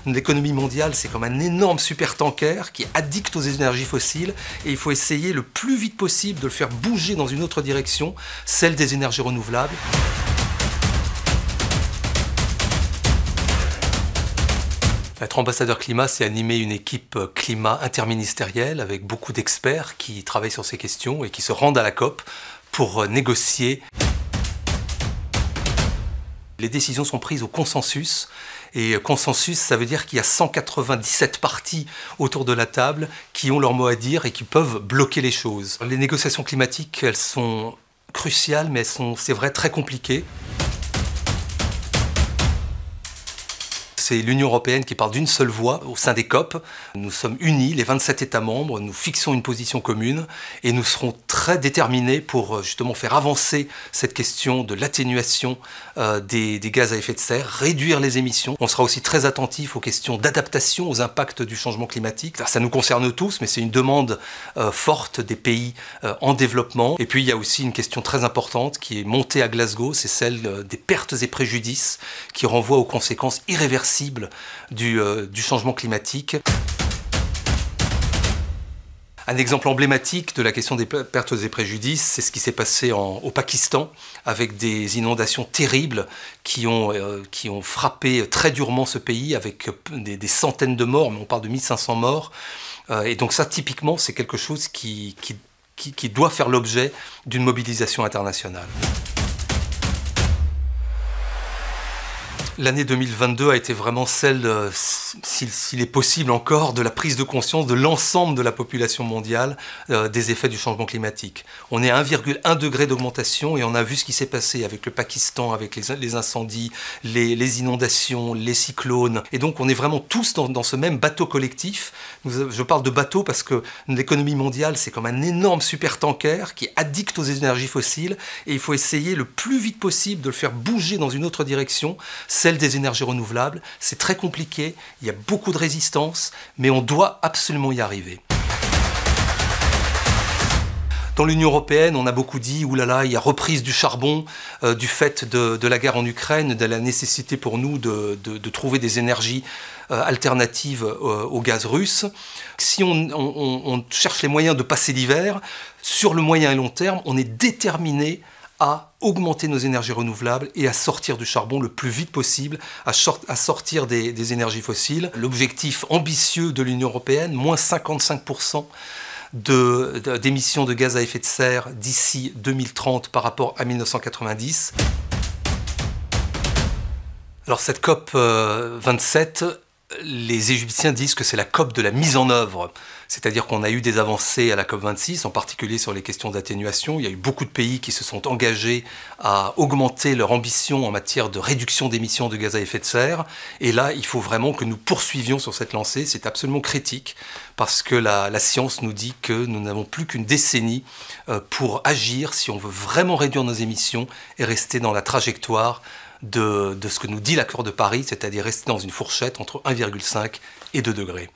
L'économie mondiale, c'est comme un énorme supertanker qui est addict aux énergies fossiles et il faut essayer le plus vite possible de le faire bouger dans une autre direction, celle des énergies renouvelables. Être ambassadeur climat, c'est animer une équipe climat interministérielle avec beaucoup d'experts qui travaillent sur ces questions et qui se rendent à la COP pour négocier. Les décisions sont prises au consensus, et consensus, ça veut dire qu'il y a 197 parties autour de la table qui ont leur mot à dire et qui peuvent bloquer les choses. Les négociations climatiques, elles sont cruciales, mais elles sont, c'est vrai, très compliquées. C'est l'Union européenne qui parle d'une seule voix au sein des COP. Nous sommes unis, les 27 États membres, nous fixons une position commune et nous serons très déterminés pour justement faire avancer cette question de l'atténuation des gaz à effet de serre, réduire les émissions. On sera aussi très attentif aux questions d'adaptation aux impacts du changement climatique. Ça nous concerne tous, mais c'est une demande forte des pays en développement. Et puis il y a aussi une question très importante qui est montée à Glasgow, c'est celle des pertes et préjudices qui renvoient aux conséquences irréversibles du changement climatique. Un exemple emblématique de la question des pertes et préjudices, c'est ce qui s'est passé au Pakistan, avec des inondations terribles qui ont frappé très durement ce pays, avec des centaines de morts, mais on parle de 1500 morts. Et donc ça, typiquement, c'est quelque chose qui doit faire l'objet d'une mobilisation internationale. L'année 2022 a été vraiment celle, s'il est possible encore, de la prise de conscience de l'ensemble de la population mondiale des effets du changement climatique. On est à 1,1 degré d'augmentation et on a vu ce qui s'est passé avec le Pakistan, avec les incendies, les inondations, les cyclones. Et donc on est vraiment tous dans ce même bateau collectif. Je parle de bateau parce que l'économie mondiale, c'est comme un énorme supertanker qui est addict aux énergies fossiles et il faut essayer le plus vite possible de le faire bouger dans une autre direction, celle des énergies renouvelables. C'est très compliqué, il y a beaucoup de résistance, mais on doit absolument y arriver. Dans l'Union européenne, on a beaucoup dit, oulala, il y a reprise du charbon, du fait de la guerre en Ukraine, de la nécessité pour nous de trouver des énergies alternatives au gaz russe. Si on cherche les moyens de passer l'hiver, sur le moyen et long terme, on est déterminé à augmenter nos énergies renouvelables et à sortir du charbon le plus vite possible, à sortir des énergies fossiles. L'objectif ambitieux de l'Union européenne, moins 55% d'émissions de gaz à effet de serre d'ici 2030 par rapport à 1990. Alors cette COP 27, les Égyptiens disent que c'est la COP de la mise en œuvre. C'est-à-dire qu'on a eu des avancées à la COP 26, en particulier sur les questions d'atténuation. Il y a eu beaucoup de pays qui se sont engagés à augmenter leur ambition en matière de réduction d'émissions de gaz à effet de serre. Et là, il faut vraiment que nous poursuivions sur cette lancée. C'est absolument critique parce que la science nous dit que nous n'avons plus qu'une décennie pour agir si on veut vraiment réduire nos émissions et rester dans la trajectoire de ce que nous dit l'accord de Paris, c'est-à-dire rester dans une fourchette entre 1,5 et 2 degrés.